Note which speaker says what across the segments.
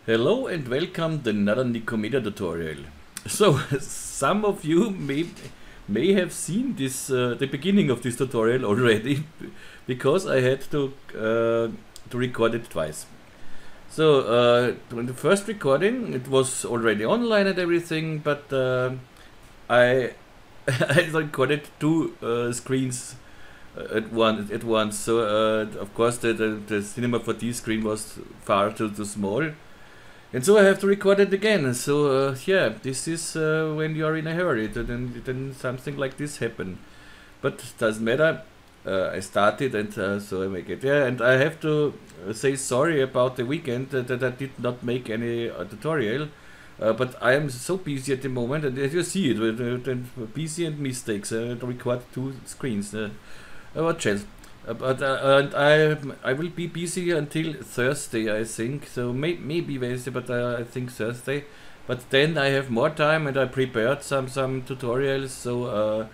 Speaker 1: Hello and welcome to another Nicomedia tutorial. So, some of you may have seen this the beginning of this tutorial already, because I had to record it twice. So, in the first recording, it was already online and everything, but I I recorded two screens at once. So, of course, the Cinema 4D screen was far too small. And so I have to record it again. So yeah, this is when you are in a hurry, then something like this happen. But doesn't matter. I started and so I make it. Yeah, and I have to say sorry about the weekend that I did not make any tutorial. But I am so busy at the moment, and as you see it, busy and mistakes. To record two screens. What chance? And I will be busy until Thursday, I think. So maybe Wednesday, but I think Thursday. But then I have more time, and I prepared some tutorials. So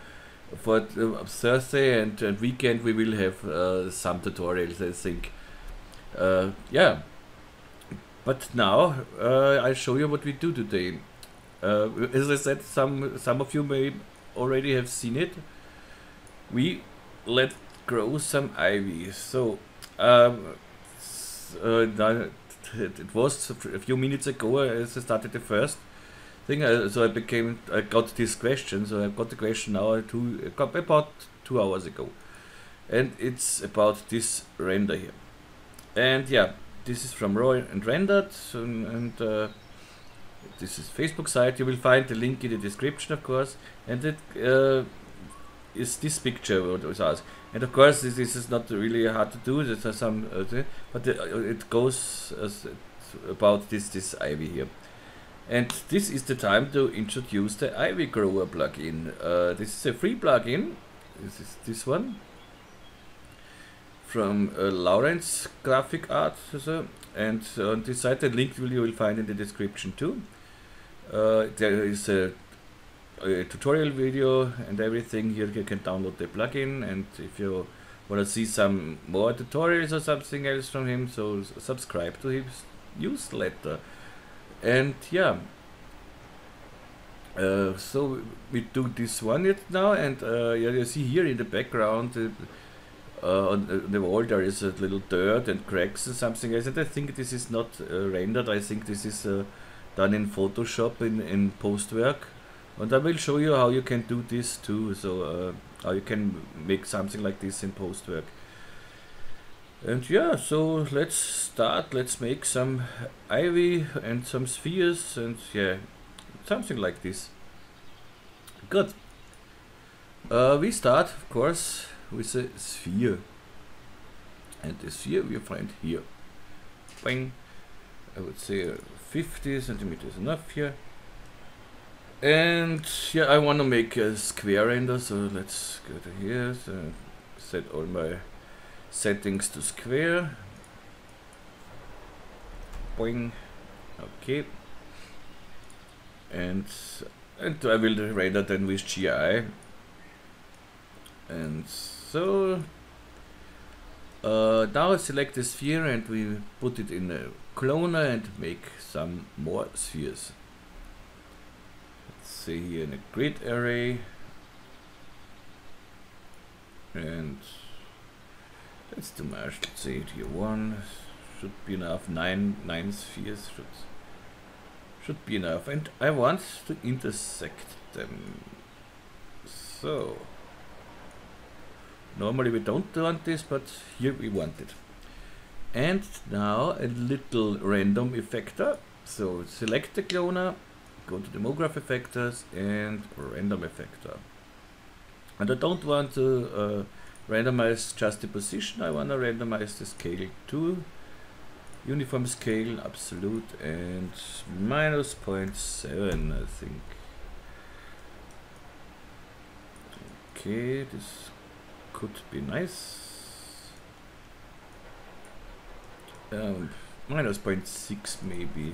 Speaker 1: for Thursday and weekend we will have some tutorials, I think. Yeah. But now I'll show you what we do today. As I said, some of you may already have seen it. We let grow some ivy. So it was a few minutes ago as I started the first thing. So I got this question. So I got the question now about 2 hours ago, and it's about this render here. And yeah, this is from Roy and Rendered, and this is Facebook site. You will find the link in the description, of course, and it is this picture what was asked. And of course, this is not really hard to do. There's some, but it goes about this ivy here. And this is the time to introduce the Ivy Grower plugin. This is a free plugin. This is this one from Lawrence Graphic Art. And on this site, the link you will find in the description too. There is a tutorial video and everything. Here you can download the plugin, and if you want to see some more tutorials or something else from him, so subscribe to his newsletter. And yeah, so we do this one yet now, and yeah, you see here in the background on the wall there is a little dirt and cracks and something else, and I think this is not rendered. I think this is done in Photoshop in Postwork. And I will show you how you can do this too, so how you can make something like this in Postwork. And yeah, so let's start. Let's make some ivy and some spheres, and yeah, something like this. Good. We start, of course, with a sphere. And the sphere we find here. Bang. I would say 50 centimeters enough here. And yeah, I want to make a square render, so let's go to here. So set all my settings to square. Boing. Okay. And I will render then with GI. And so now I select the sphere and we put it in a cloner and make some more spheres. Say here in a grid array, and that's too much. Let's say it here, one should be enough. Nine spheres should be enough, and I want to intersect them. So normally we don't want this, but here we want it. And now a little random effector. So select the cloner, go to the MoGraph effectors and random effector. And I don't want to randomize just the position, I want to randomize the scale too. Uniform scale, absolute, and minus 0.7, I think. Okay, this could be nice. Minus 0.6 maybe.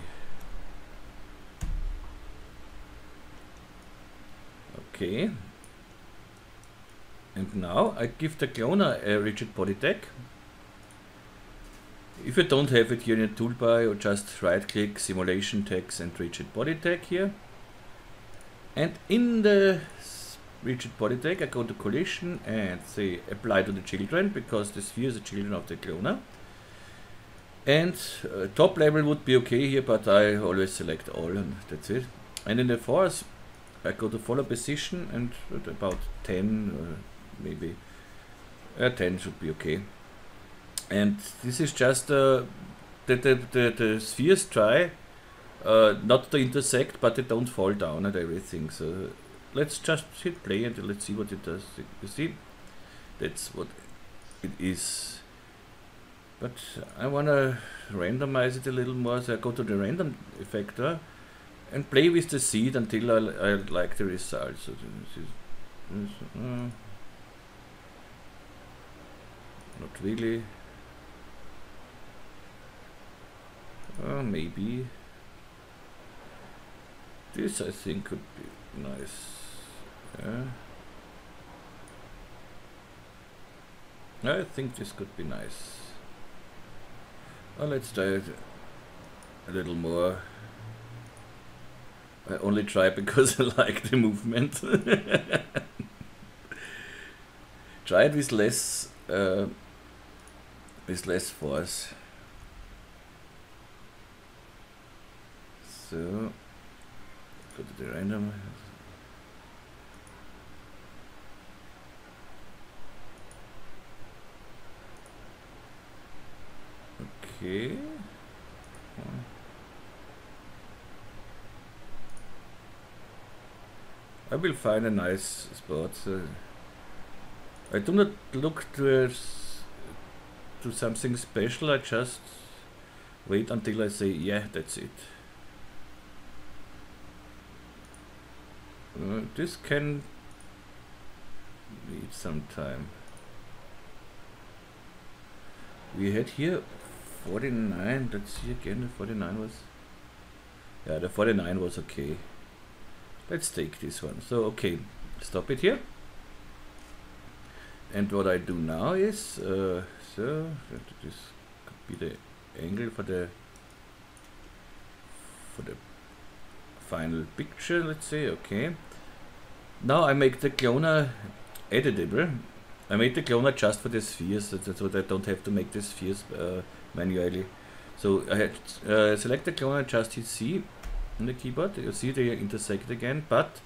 Speaker 1: Okay, and now I give the cloner a rigid body tag. If you don't have it here in the toolbar, you just right click simulation text and rigid body tag here. And in the rigid body tag I go to collision and say apply to the children, because the sphere is the children of the cloner. And top level would be okay here, but I always select all and that's it. And in the force I go to follow position and at about 10 maybe 10 should be okay. And this is just the spheres try not to intersect, but they don't fall down and everything. So let's just hit play and let's see what it does. You see, that's what it is. But I wanna randomize it a little more, so I go to the random effector and play with the seed until I like the result. So this is not really. Maybe this I think could be nice. I think this could be nice. Well, let's try it a little more. I only try because I like the movement. Try it with less force. So go to the random. Okay. I will find a nice spot. I do not look to something special. I just wait until I say, yeah, that's it. This can need some time. We had here 49. Let's see again. The 49 was. Yeah, the 49 was okay. Let's take this one. So okay, stop it here. And what I do now is so this could be the angle for the final picture. Let's say okay. Now I make the cloner editable. I made the cloner just for the spheres, so that I don't have to make the spheres manually. So I had select the cloner, just hit C on the keyboard. You see they intersect again, but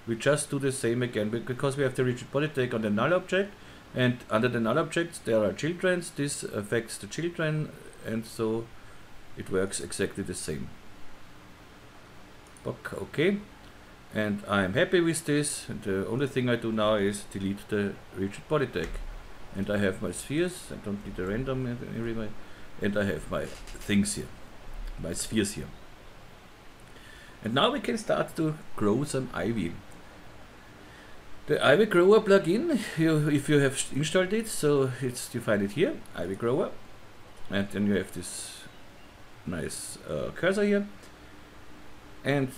Speaker 1: we just do the same again because we have the rigid body tag on the null object, and under the null objects there are children. This affects the children, and so it works exactly the same. Okay. And I'm happy with this. And the only thing I do now is delete the rigid body tag. And I have my spheres. I don't need the random anyway. And I have my things here, my spheres here. And now we can start to grow some ivy. The Ivy Grower plugin, if you have installed it, so you find it here, Ivy Grower. And then you have this nice cursor here. And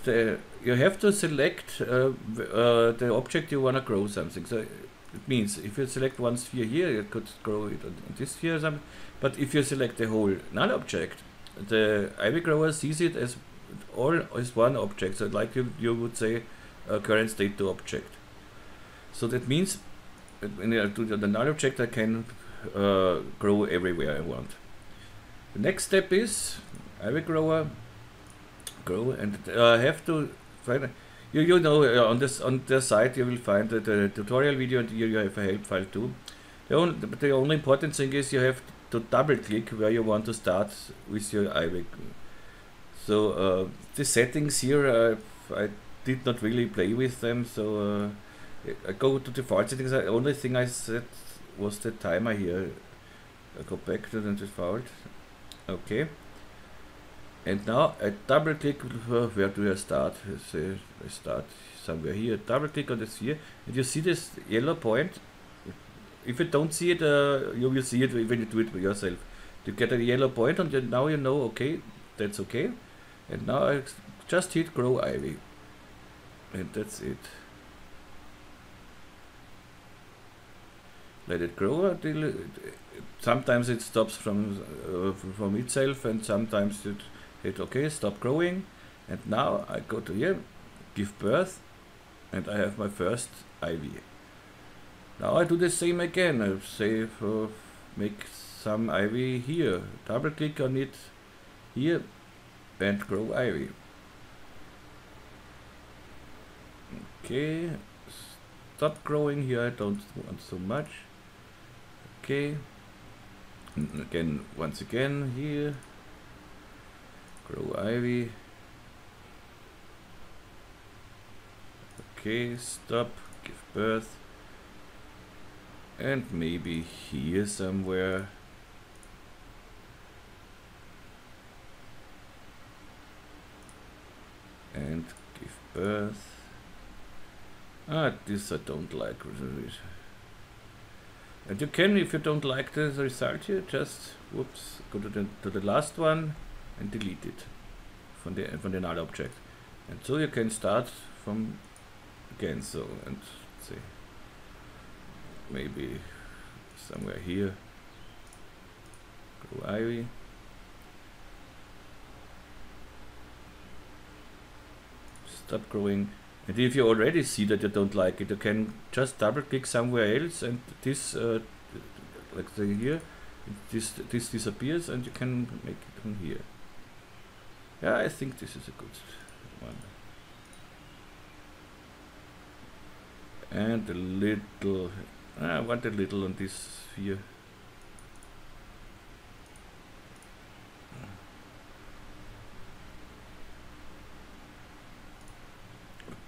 Speaker 1: you have to select the object you want to grow something. So it means if you select one sphere here, you could grow it on this sphere or something. But if you select the whole null object, the Ivy Grower sees it as all as one object. So like you would say current state to object. So that means when I do the null object, I can grow everywhere I want. The next step is Ivy Grower. Grow, and I have to find you know on the site you will find the tutorial video, and here you have a help file too. The only important thing is you have to double click where you want to start with your Ivy. So the settings here I did not really play with them, so I go to default settings. The only thing I set was the timer here. I go back to the default. Okay. And now I double click, where do I start? Say I start somewhere here, double click on the sphere, and you see this yellow point. If you don't see it, you will see it when you do it by yourself. You get a yellow point, and now you know, okay, that's okay. And now I just hit Grow Ivy. And that's it. let it grow until sometimes it stops from itself, and sometimes it okay, stop growing. And now I go to here, give birth, and I have my first ivy. Now I do the same again. I say make some ivy here, double click on it here, and grow ivy. Okay, stop growing here, I don't want so much. Okay, and again, once again here, grow ivy. Okay, stop, give birth, and maybe here somewhere. And give birth. This I don't like. And you can, if you don't like the result here, just whoops, go to the last one and delete it from the null object. And so you can start from again. So, and say maybe somewhere here, grow ivy. Stop growing. And if you already see that you don't like it, you can just double click somewhere else, and this like say here, this disappears, and you can make it on here. Yeah, I think this is a good one. And a little, I want a little on this sphere.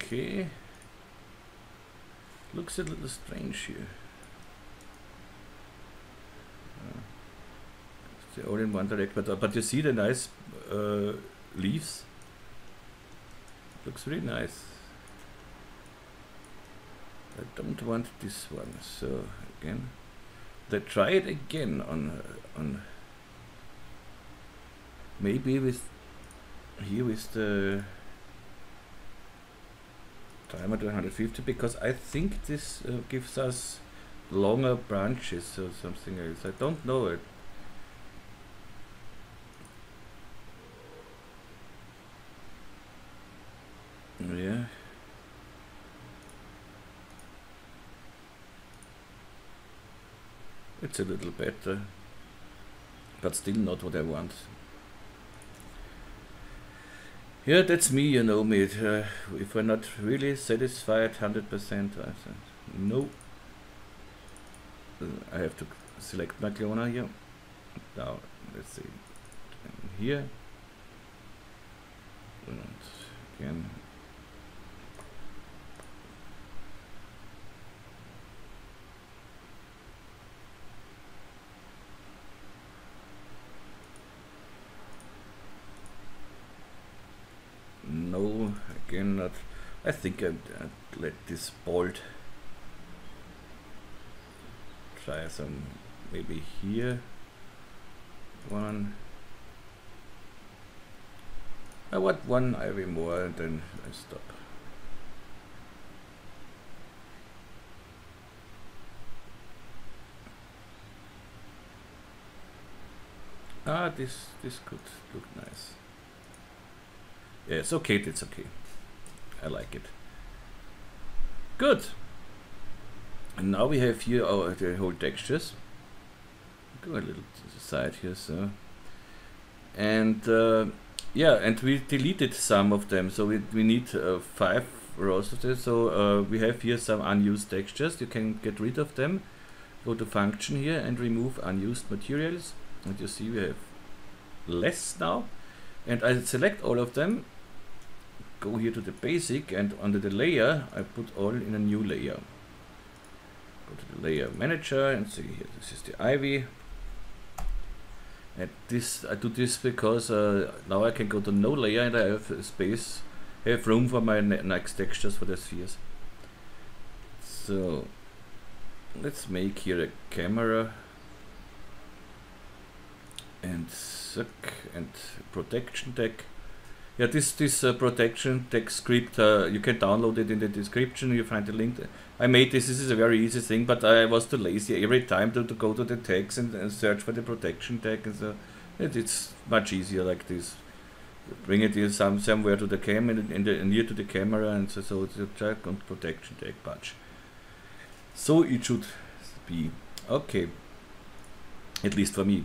Speaker 1: Okay, looks a little strange here. It's all in one direction, but you see the nice leaves. Looks really nice. I don't want this one, so again, let's try it again on maybe with here with the diameter 150, because I think this gives us longer branches or something else. I don't know it. Yeah. It's a little better, but still not what I want. Yeah, that's me, you know me. If we're not really satisfied 100%, I said no. I have to select my cloner here. Now, let's see. Here. And again. No, again not. I think I'd let this bolt. Try some, maybe here. One. I want one ivy more, and then I stop. This could look nice. Yeah, it's okay, it's okay. I like it. Good. And now we have here the whole textures. Go a little to the side here, so. And yeah, and we deleted some of them, so we need 5 rows of this. So we have here some unused textures. You can get rid of them. Go to function here and remove unused materials. And you see we have less now. And I select all of them, go here to the basic, and under the layer I put all in a new layer. Go to the layer manager and see here, this is the ivy. And this, I do this because now I can go to no layer and I have space, I have room for my next textures for the spheres. So let's make here a camera and suck and protection deck. Yeah, this protection text script, you can download it in the description. You find the link. I made this. This is a very easy thing, but I was too lazy every time to go to the tags and search for the protection tag, and so it's much easier like this. Bring it here somewhere to the cam near to the camera, and so it's a tag on protection tag patch. So it should be okay, at least for me.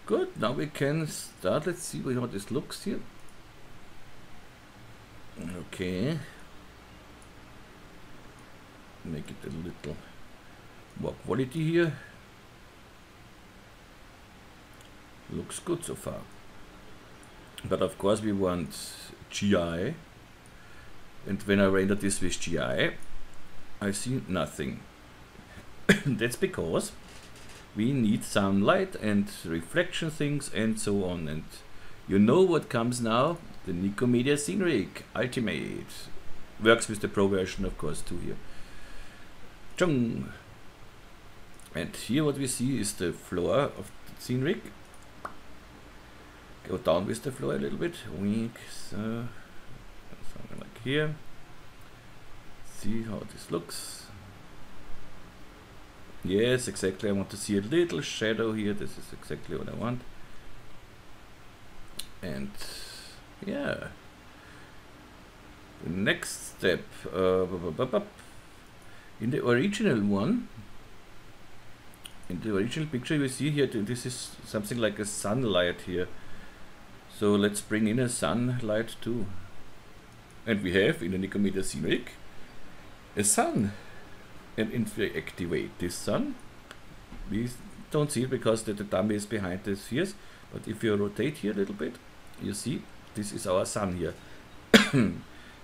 Speaker 1: Good. Now we can start. Let's see how this looks here. Okay, make it a little more quality here. Looks good so far, but of course we want GI, and when I render this with GI I see nothing. That's because we need sunlight and reflection things and so on, and you know what comes now? The Nicomedia Scene Rig Ultimate. Works with the Pro version, of course, too here. Chung. And here what we see is the floor of the Scene Rig. Go down with the floor a little bit. Wink. So, something like here. See how this looks. Yes, exactly. I want to see a little shadow here. This is exactly what I want. And yeah, the next step, in the original one, in the original picture you see here, this is something like a sunlight here. So let's bring in a sunlight too. And we have in the Nicomedia Scene Rig a sun. And if we activate this sun, we don't see it because the dummy is behind the spheres. But if you rotate here a little bit, you see this is our sun here.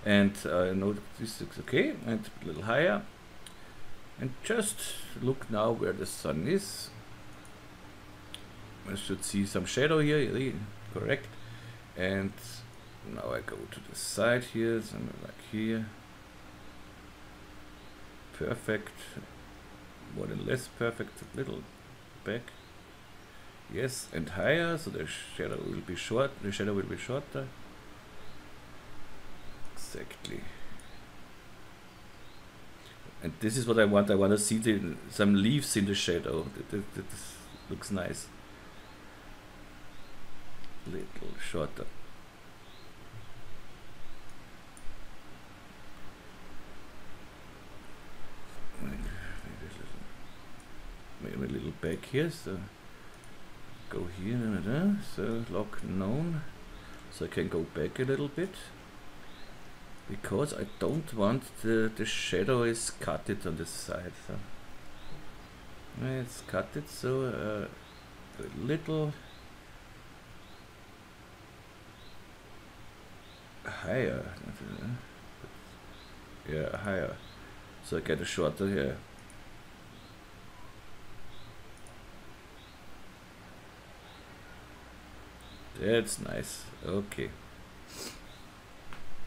Speaker 1: And know this is okay, and a little higher. And just look now where the sun is. I should see some shadow here, correct. And now I go to the side here, somewhere like here. Perfect. More than less perfect, a little back. Yes, and higher, so the shadow will be short. The shadow will be shorter. Exactly. And this is what I want. I want to see some leaves in the shadow. That looks nice. Little shorter. Maybe a little back here. So go here, so lock known, so I can go back a little bit, because I don't want the shadow is cutted on the side. So it's cutted, so a little higher. Yeah, higher, so I get a shorter here. That's nice. Okay.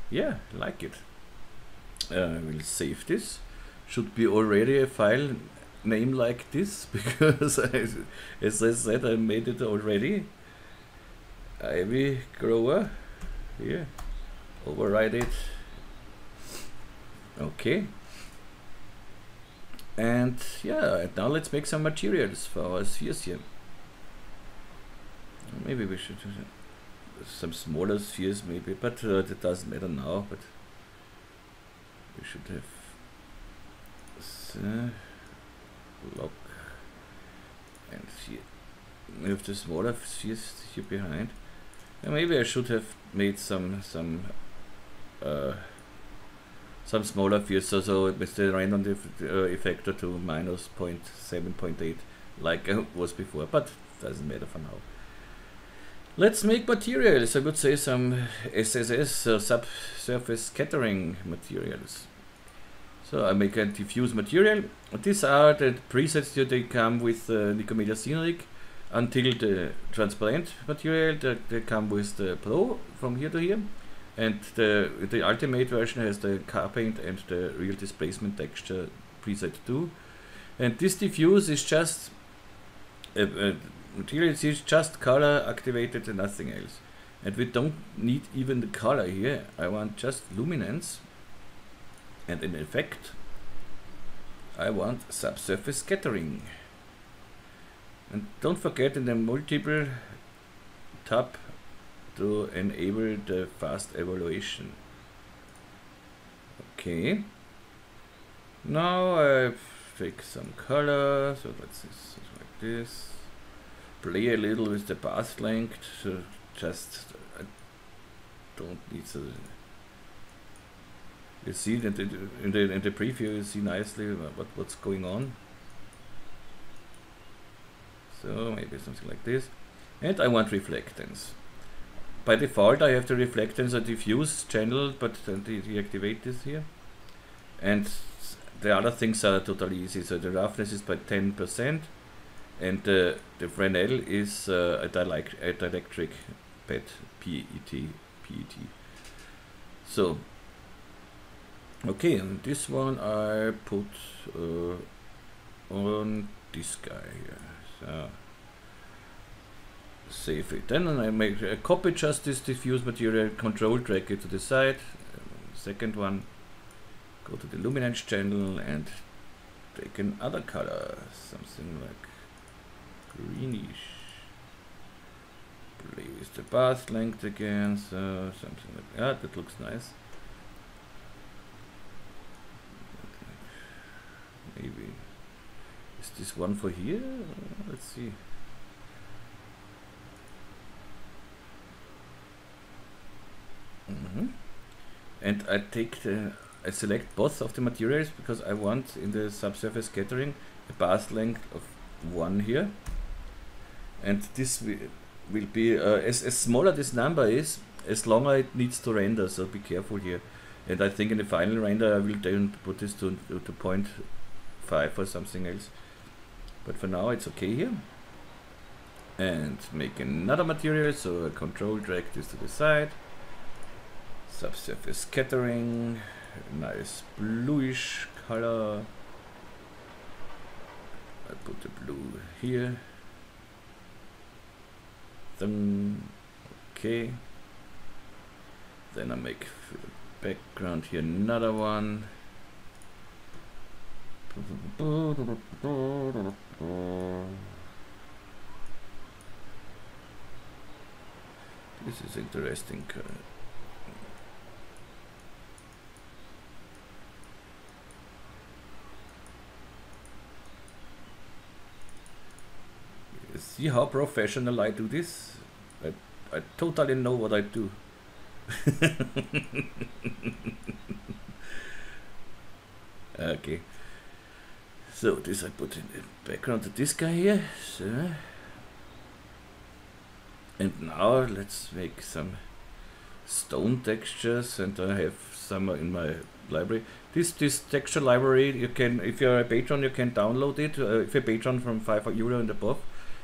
Speaker 1: Yeah, like it. I will save this. Should be already a file name like this, because as I said, I made it already. Ivy grower. Here. Override it. Okay. And yeah, now let's make some materials for our spheres here. Maybe we should do some smaller spheres, maybe, but that doesn't matter now. But we should have lock, and here we have the smaller spheres here behind. And maybe I should have made some smaller spheres, so with the random effector to minus 0.7.8, like I was before, but doesn't matter for now. Let's make materials. I would say some SSS, subsurface scattering materials. So I make a diffuse material. These are the presets that they come with the Nicomedia Scene Rig. Until the transparent material, they come with the Pro from here to here. And the Ultimate version has the car paint and the real displacement texture preset too. And this diffuse is just material is just color activated and nothing else. And we don't need even the color here. I want just luminance. And in effect, I want subsurface scattering. And don't forget in the multiple tab to enable the fast evaluation. Okay. Now I take some color, so let's see, like this. Play a little with the path length, so just I don't need so. You see that in the preview you see nicely what's going on. So maybe something like this. And I want reflectance. By default I have the reflectance and diffuse channel, but then deactivate this here. And the other things are totally easy. So the roughness is by 10%, and the Fresnel is a dielectric PET, PET. So okay, and this one I put on this guy here. So save it. Then I make a copy just this diffuse material, control drag it to the side. Second one, go to the luminance channel and take another color, something like greenish. Play with the path length again, so something like that. That looks nice. Maybe is this one for here? Let's see. And I select both of the materials because I want in the subsurface scattering a path length of 1 here, and this will be as smaller this number is, as longer it needs to render, so be careful here. And I think in the final render I will then put this to 0.5 or something else, but for now it's okay here. And make another material, so I control drag this to the side. Subsurface scattering, nice bluish color. I put the blue here. Then okay. Then I make background here another one. This is interesting. See how professional I do this? I totally know what I do. Okay. So this I put in the background to this guy here. So. And now let's make some stone textures, and I have some in my library. This texture library, you can, if you're a patron, you can download it. If you're a patron from €5 and above,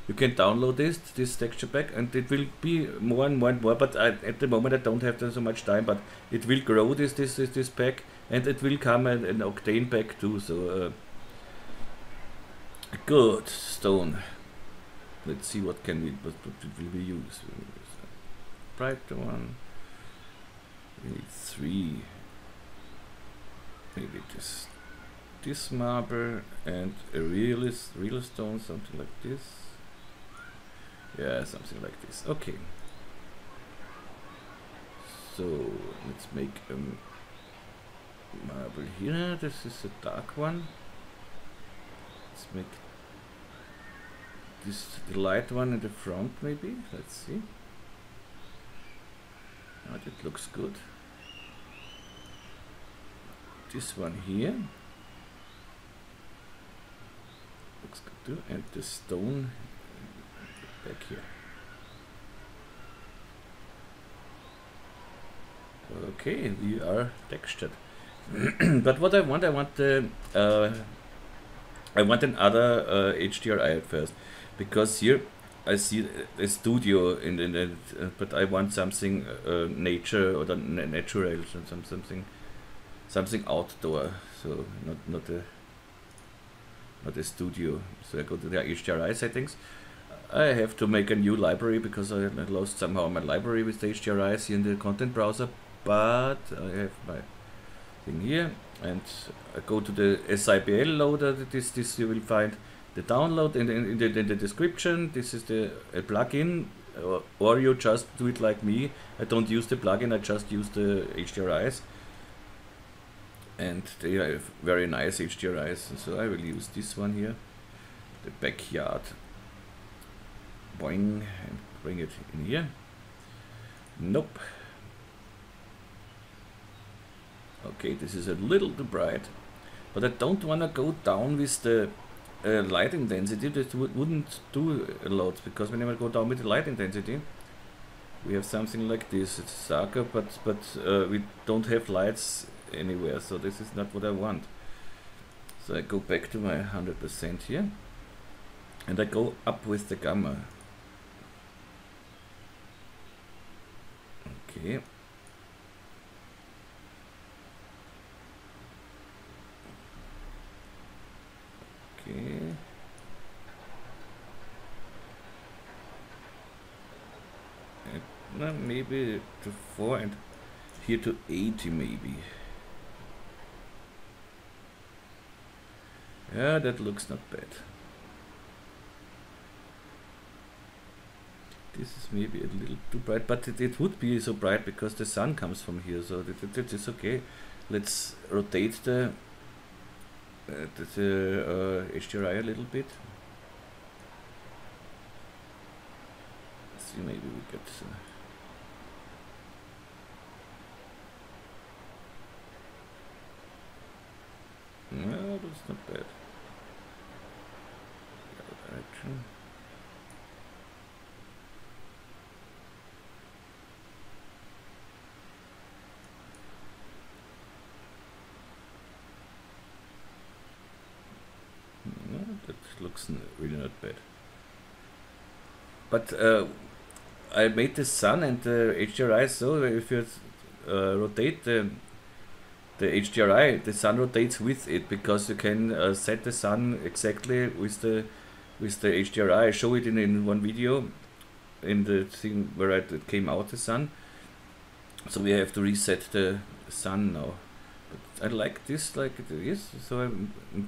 Speaker 1: you can download this texture pack, and it will be more and more and more. But at the moment I don't have so much time, but it will grow this pack, and it will come an Octane pack too. So good stone. Let's see what it will be used. Brighter one. We need 3. Maybe this marble and a real stone, something like this. Yeah, something like this. Okay. So let's make a marble here. This is a dark one. Let's make the light one in the front, maybe. Let's see. Oh, that looks good. This one here looks good too, and the stone back here. Okay, we are textured. But what I want another HDRI at first, because here I see a studio but I want something nature or natural, something outdoor. So not a studio. So I go to the HDRI settings. I have to make a new library because I lost somehow my library with the HDRIs here in the content browser, but I have my thing here, and I go to the SIBL loader. This you will find the download in the description. This is the plugin, or you just do it like me. I don't use the plugin, I just use the HDRIs, and they have very nice HDRIs, so I will use this one here, the backyard. Boing, and bring it in here. Nope. Okay, this is a little too bright, but I don't want to go down with the light intensity. That wouldn't do a lot, because whenever I go down with the light intensity, we have something like this. It's darker, but we don't have lights anywhere, so this is not what I want. So I go back to my 100% here, and I go up with the gamma. Okay. Okay. And maybe to 4 and here to 80 maybe. Yeah, that looks not bad. This is maybe a little too bright, but it would be so bright because the sun comes from here, so that is okay. Let's rotate the HDRI a little bit. Let's see, maybe we get no, that's not bad. The other direction. That looks really not bad. But I made the sun and the HDRI so if you rotate the HDRI, the sun rotates with it, because you can set the sun exactly with the HDRI. I show it in one video in the thing where it came out the sun. So we have to reset the sun now. I like this like it is, so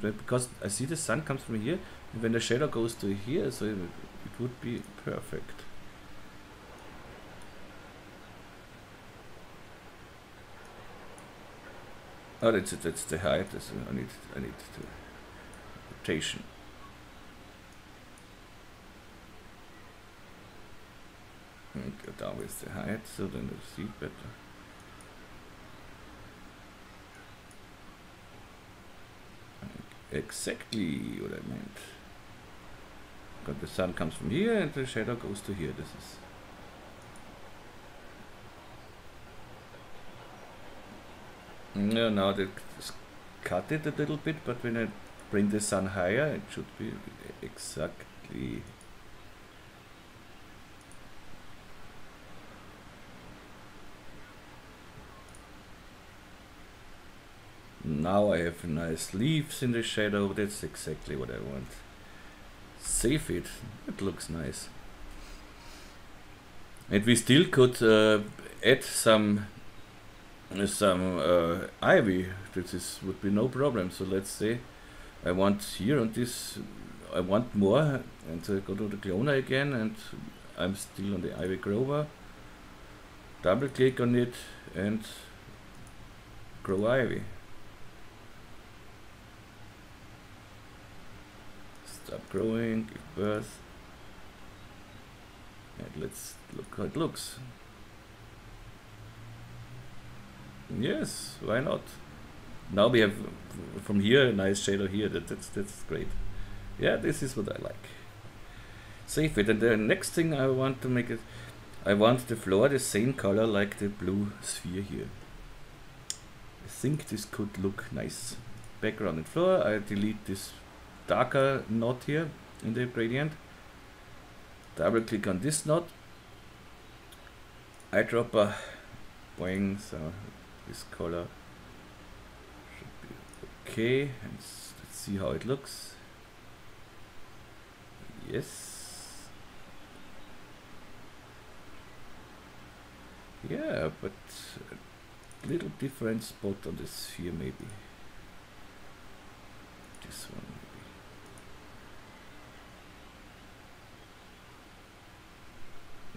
Speaker 1: because I see the sun comes from here, and when the shadow goes to here, so it would be perfect. Oh, that's the height. So I need the rotation. And go down with the height, so then you see better. Exactly what I meant. But the sun comes from here and the shadow goes to here. This is no, now they cut it a little bit, but when I bring the sun higher, it should be exactly. Now I have nice leaves in the shadow. That's exactly what I want. Save it. It looks nice. And we still could add some ivy. This would be no problem. So let's say I want here on this, I want more, and go to the cloner again, and I'm still on the ivy grower. Double click on it and grow ivy. Stop growing, give birth, and let's look how it looks. Yes, why not? Now we have from here a nice shadow here. That's great. Yeah, this is what I like. Save it, and the next thing I want to make it, I want the floor the same color like the blue sphere here. I think this could look nice. Background and floor. I delete this darker knot here in the gradient. Double click on this knot. Eyedropper, boing, so this color should be okay. And let's see how it looks. Yes, Yeah, but a little different spot on the sphere maybe. This one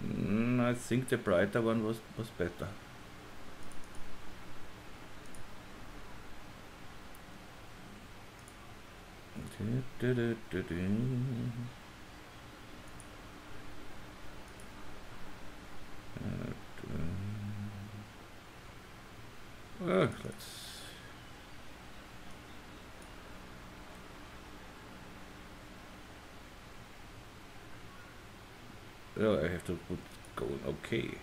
Speaker 1: maybe. I think the brighter one was better. Let's. Oh, I have to put go OK,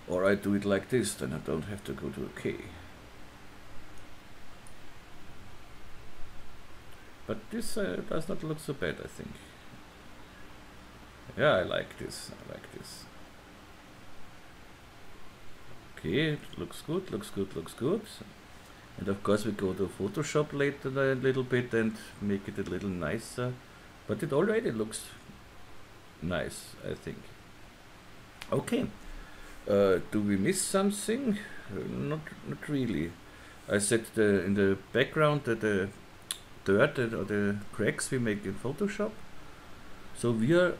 Speaker 1: or I do it like this, then I don't have to go to OK. But this does not look so bad, I think. Yeah, I like this. I like this. Okay, it looks good, looks good, looks good. And of course we go to Photoshop later a little bit and make it a little nicer. But it already looks nice, I think. Okay. Do we miss something? Not really. I said in the background that the dirt or the cracks we make in Photoshop. So we are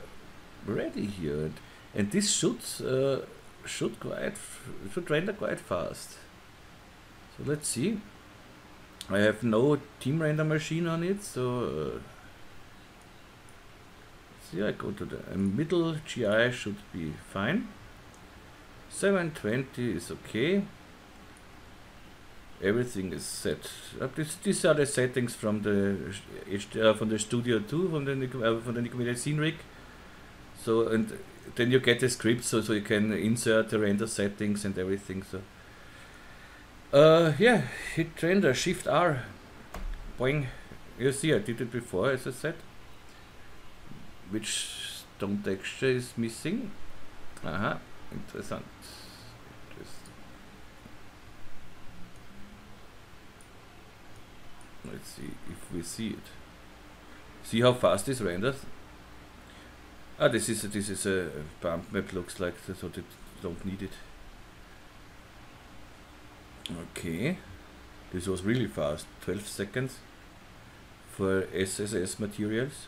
Speaker 1: ready here, and this should render quite fast. So let's see. I have no team render machine on it, so see, I go to the middle GI should be fine. 720 is okay. Everything is set. These are the settings from the Studio 2 from the Nicomedia Scene Rig. So and then you get the script, so you can insert the render settings and everything. So yeah, hit render, Shift R, boing. You see, I did it before, as I said. Which stone texture is missing? Aha, interessant. Let's see if we see it. See how fast this renders? Ah, this is a bump map, looks like, so they don't need it. Okay, this was really fast. 12 seconds for SSS materials.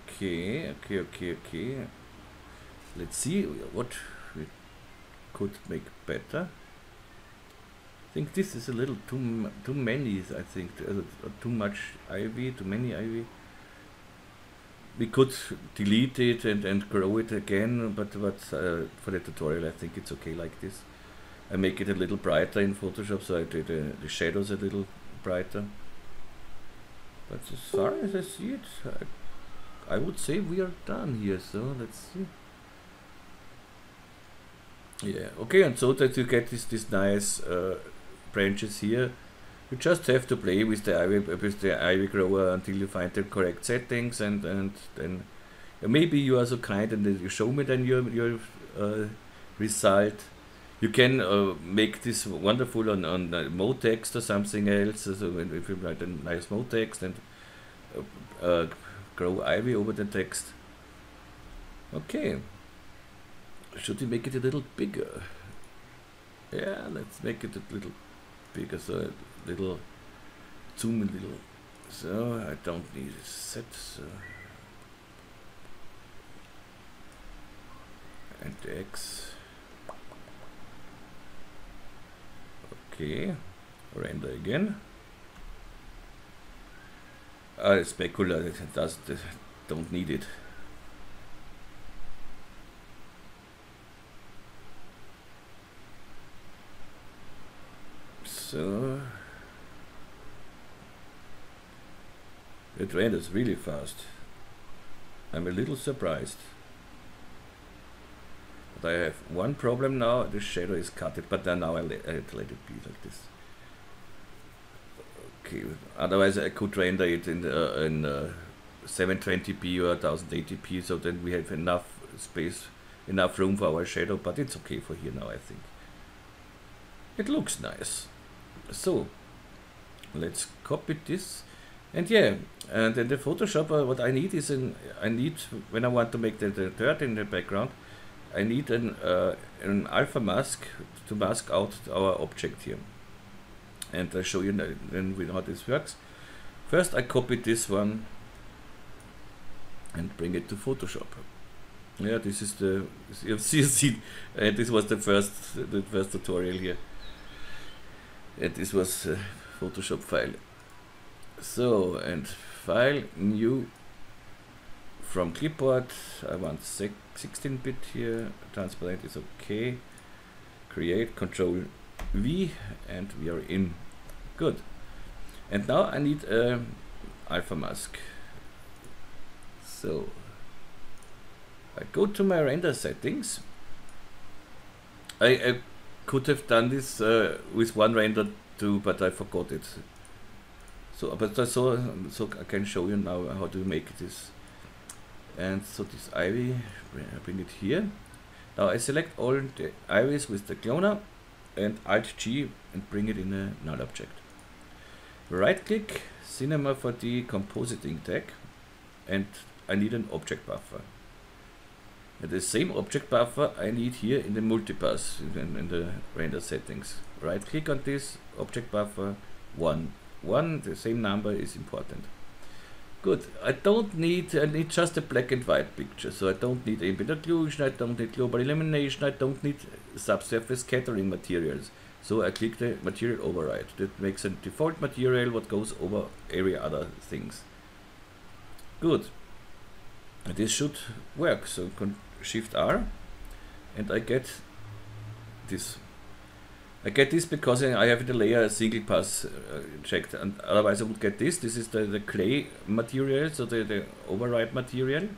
Speaker 1: Okay. Let's see what we could make better. I think this is a little too many. I think too much IV, too many IV. We could delete it and grow it again, but for the tutorial I think it's okay like this. I make it a little brighter in Photoshop, so I did the shadows a little brighter. But as far as I see it, I would say we are done here. So let's see. Yeah, okay, and so that you get this nice branches here, you just have to play with the ivy grower until you find the correct settings, and then maybe you are so kind and you show me then your result. You can make this wonderful on mode text or something else. So if you write a nice mode text and grow ivy over the text. Okay. Should we make it a little bigger? Yeah, let's make it a little bigger, so a little zoom a little. So I don't need a set. So. And X. Okay, render again. Specular, don't need it. So it renders really fast. I'm a little surprised. But I have one problem now. The shadow is cut it, but then now I let it be like this. Okay. Otherwise, I could render it in 720p or 1080p, so then we have enough space, enough room for our shadow. But it's okay for here now, I think. It looks nice. So let's copy this, and yeah, and then the Photoshop, what I need is when I want to make the dirt in the background, I need an alpha mask to mask out our object here. And I'll show you then how this works. First I copy this one and bring it to Photoshop. Yeah, this is the, you see, this was the first tutorial here. And this was a Photoshop file. So, and file, new, from clipboard, I want 16-bit here, transparent is okay. Create, Control V, and we are in. Good. And now I need a alpha mask. So I go to my render settings. I could have done this with one render too, but I forgot it. So, so I can show you now how to make this. And so this ivy, I bring it here. Now I select all the ivies with the cloner and Alt G and bring it in a null object. Right click, Cinema 4D compositing tag, and I need an object buffer. And the same object buffer I need here in the multipass in the render settings. Right click on this object buffer 1. The same number is important. Good. I need just a black and white picture, so I don't need ambient occlusion, I don't need global illumination, I don't need subsurface scattering materials. So I click the material override. That makes a default material what goes over every other things. Good. And this should work. So Shift R, and I get this. I get this because I have in the layer a single pass checked, and otherwise I would get this. This is the clay material, so the override material.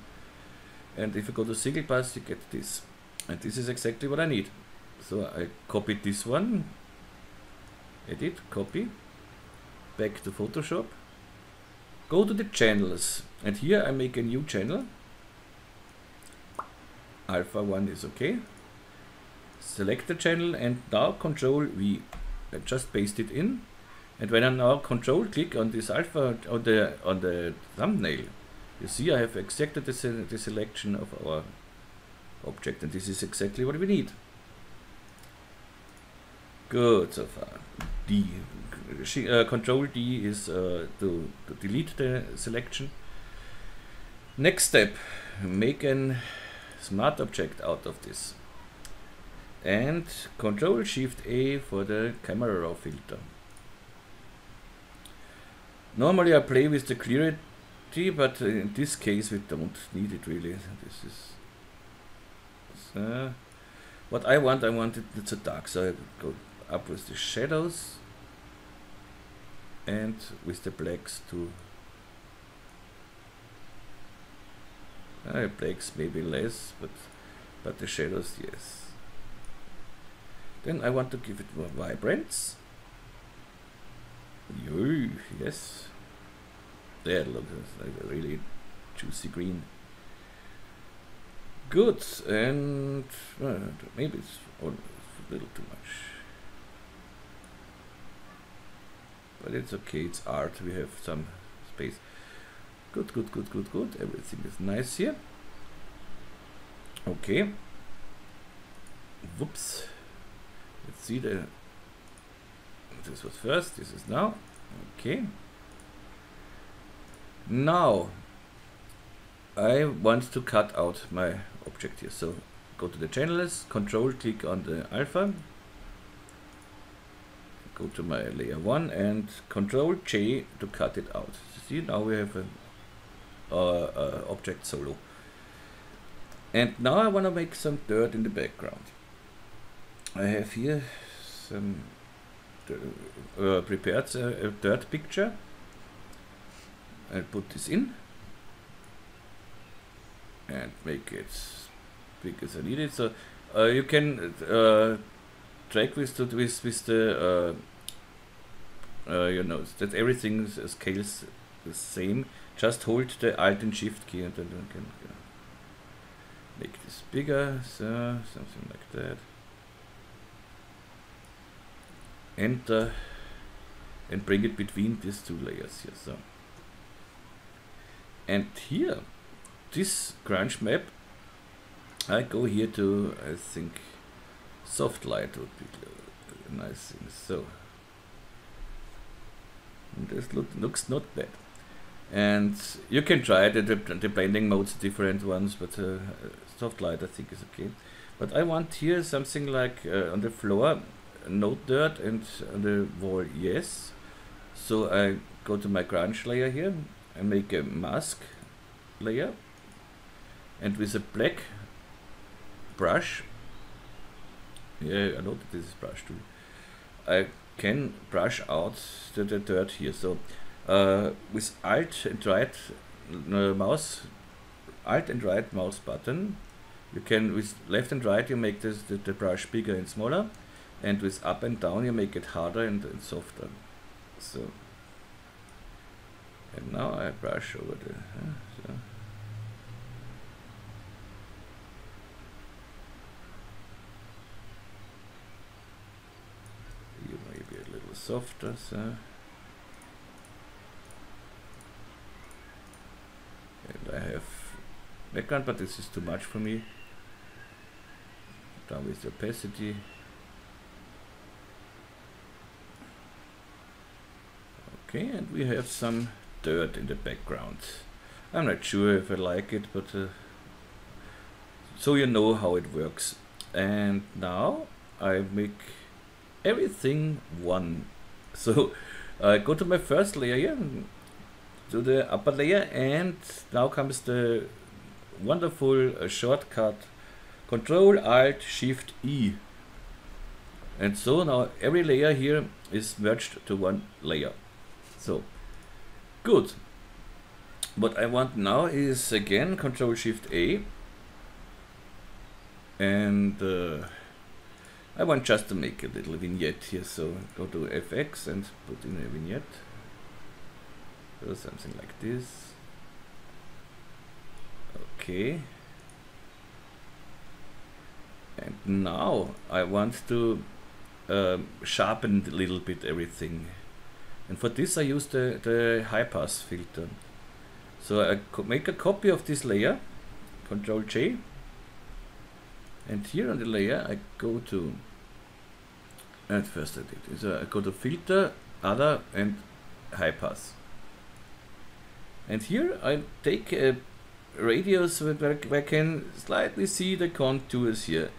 Speaker 1: And if you go to single pass, you get this. And this is exactly what I need. So I copy this one, edit, copy, back to Photoshop, go to the channels, and here I make a new channel. Alpha 1 is okay. Select the channel and now Control V. I just paste it in, and when I now Control click on this alpha on the thumbnail, you see I have exactly the selection of our object, and this is exactly what we need. Good so far. D. Control D is to delete the selection. Next step, make an smart object out of this. And Control Shift A for the camera raw filter. Normally I play with the clarity, but in this case we don't need it really. This is what I want. I want it so dark, so I go up with the shadows and with the blacks too. Blacks maybe less, but the shadows yes. Then I want to give it more vibrance. Yes. There, look, it's like a really juicy green. Good, and maybe it's a little too much. But it's okay, it's art, we have some space. Good. Everything is nice here. Okay. Whoops. Let's see this was first, this is now. Okay. Now I want to cut out my object here. So go to the channels, Control click on the alpha, go to my layer 1 and Control J to cut it out. See, now we have an object solo. And now I want to make some dirt in the background. I have here some prepared a dirt picture. I'll put this in and make it big as I need it. So you can track with the you know that everything scales the same. Just hold the Alt and Shift key and then you can make this bigger, so something like that. Enter and bring it between these two layers here. So, and here, this crunch map I go here to, I think, soft light would be a nice thing. So this looks not bad. And you can try the blending modes, different ones, but soft light I think is okay. But I want here something like on the floor, no dirt, and on the wall, yes. So I go to my grunge layer here and make a mask layer, and with a black brush, yeah, I know that this is brush tool, I can brush out the dirt here. So with Alt and right mouse, Alt and right mouse button, you can, with left and right you make the brush bigger and smaller, and with up and down you make it harder and softer. So, and now I brush over the so. You may be a little softer, so. And I have background, but this is too much for me. Down with the opacity. Okay, and we have some dirt in the background. I'm not sure if I like it, but so you know how it works. And now I make everything one. So I go to my first layer here, to the upper layer, and now comes the wonderful shortcut Control Alt Shift E. And so now every layer here is merged to one layer. So good. What I want now is again Control Shift A, and I want just to make a little vignette here. So go to FX and put in a vignette. So something like this. Okay. And now I want to sharpen a little bit everything. And for this I use the high pass filter. So I make a copy of this layer, Control J. And here on the layer I go to, and first I did, so I go to Filter, Other, and High Pass. And here I take a radius where I can slightly see the contours here.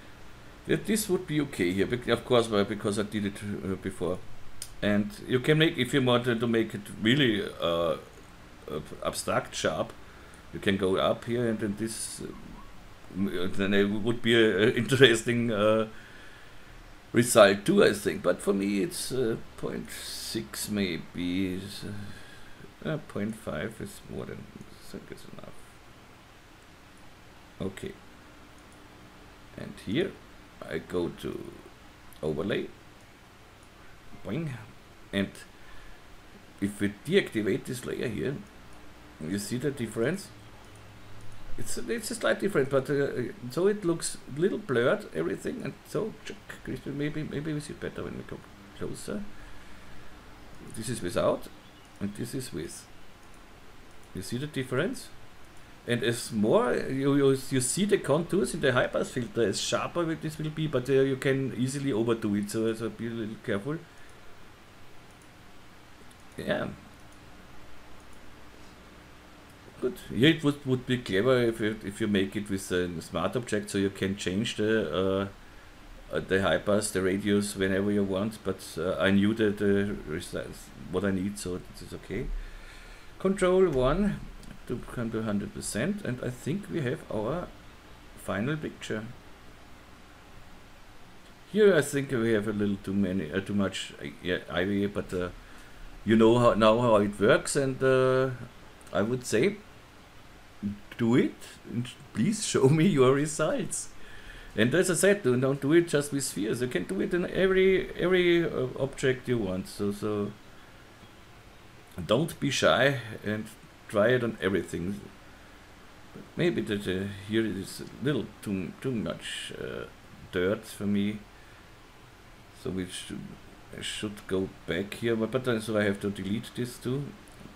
Speaker 1: This would be okay here, of course, because I did it before. And you can make, if you want to make it really abstract sharp, you can go up here, and then this then it would be an interesting result too, I think. But for me it's 0.6 maybe. 0.5 is more than, I think it's enough. Okay. And here I go to overlay. Boing. And if we deactivate this layer here, you see the difference. It's a slight difference, but so it looks a little blurred, everything, and so maybe we see better when we go closer. This is without, and this is with. You see the difference? And as more you see the contours in the high pass filter, as sharper this will be, but you can easily overdo it, so be a little careful. Yeah. Good. Here it would be clever if you make it with a smart object, so you can change the high pass, the radius whenever you want. But I knew the what I need, so this is okay. Control 1 to come to 100%, and I think we have our final picture. Here I think we have a little too much ivy, but you know how it works, and I would say do it, and please show me your results. And as I said, don't do it just with spheres. You can do it in every object you want. So don't be shy and try it on everything. But maybe that here it is a little too much dirt for me. So I should go back here, but so I have to delete this too.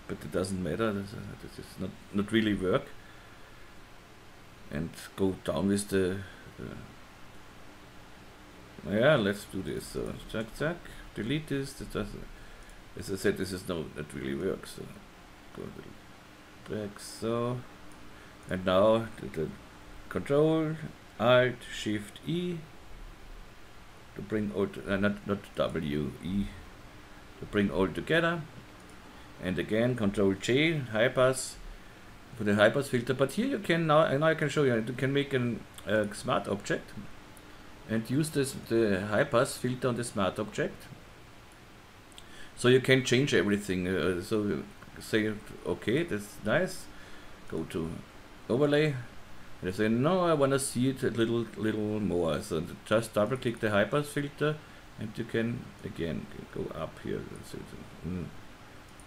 Speaker 1: But it doesn't matter. This is not really work. and go down with the yeah, let's do this. So zack, delete this. That doesn't, as I said, this is not really works. So go back, so, and now the Control Alt Shift E to bring all not W, E, to bring all together, and again Control J, high pass for the high pass filter. But here you can now, and I can show you, you can make a smart object and use the high pass filter on the smart object. So you can change everything. So say okay, that's nice. Go to overlay. And I say no, I want to see it a little more. So just double click the high pass filter, and you can again go up here. So,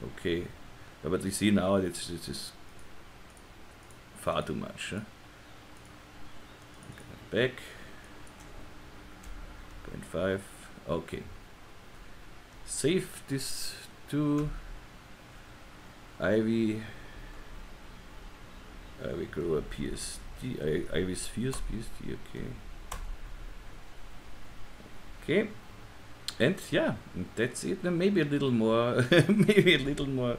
Speaker 1: okay, but you see now this is far too much. Huh? Back. 0.5. Okay. Save this to Ivy grow a PSD. Ivy spheres PSD. Okay. Okay. And yeah, that's it. And maybe a little more. Maybe a little more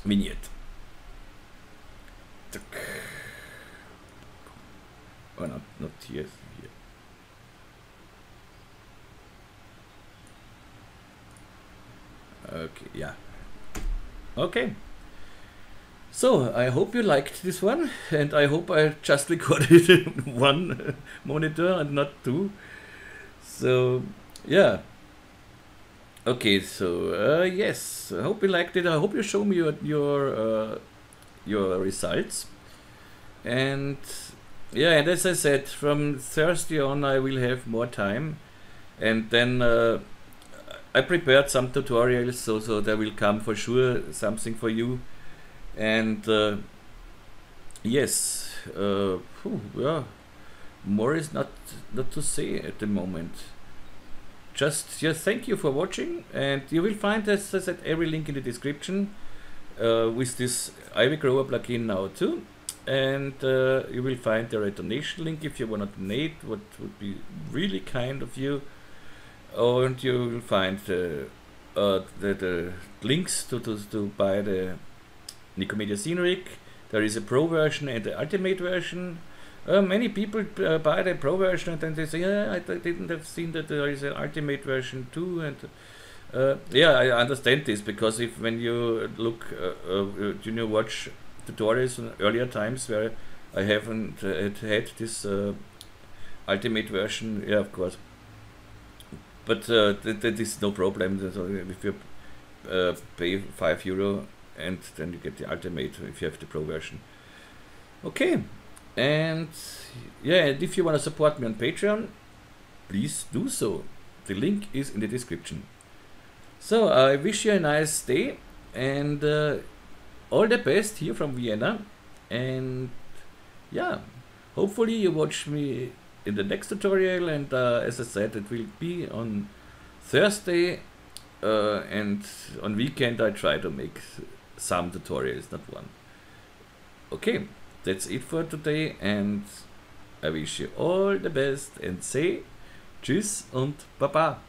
Speaker 1: vignette. Oh, not here. Here. Okay, yeah. Okay. So I hope you liked this one, and I hope I just recorded one monitor and not two. So yeah. Okay, so yes, I hope you liked it. I hope you show me your results. And yeah, and as I said, from Thursday on I will have more time, and then I prepared some tutorials, so there will come for sure something for you. And yes, yeah, more is not to say at the moment. Just thank you for watching, and you will find, as I said, every link in the description with this Ivy Grower plugin now too. And you will find the donation link if you want to donate, what would be really kind of you. And you will find the links to buy the Nicomedia Scene Rig. There is a Pro version and the Ultimate version. Many people buy the Pro version and then they say, yeah, I didn't have seen that there is an Ultimate version too. And yeah, I understand this, because if when you look, watch tutorials in earlier times where I haven't had this Ultimate version, yeah, of course. But that is no problem. So if you pay €5 and then you get the Ultimate if you have the Pro version. Okay, and yeah, and if you want to support me on Patreon, please do so. The link is in the description. So I wish you a nice day, and all the best here from Vienna. And yeah, hopefully you watch me in the next tutorial, and as I said, it will be on Thursday, and on weekend I try to make some tutorials, not one. Okay, that's it for today, and I wish you all the best and say Tschüss und Baba.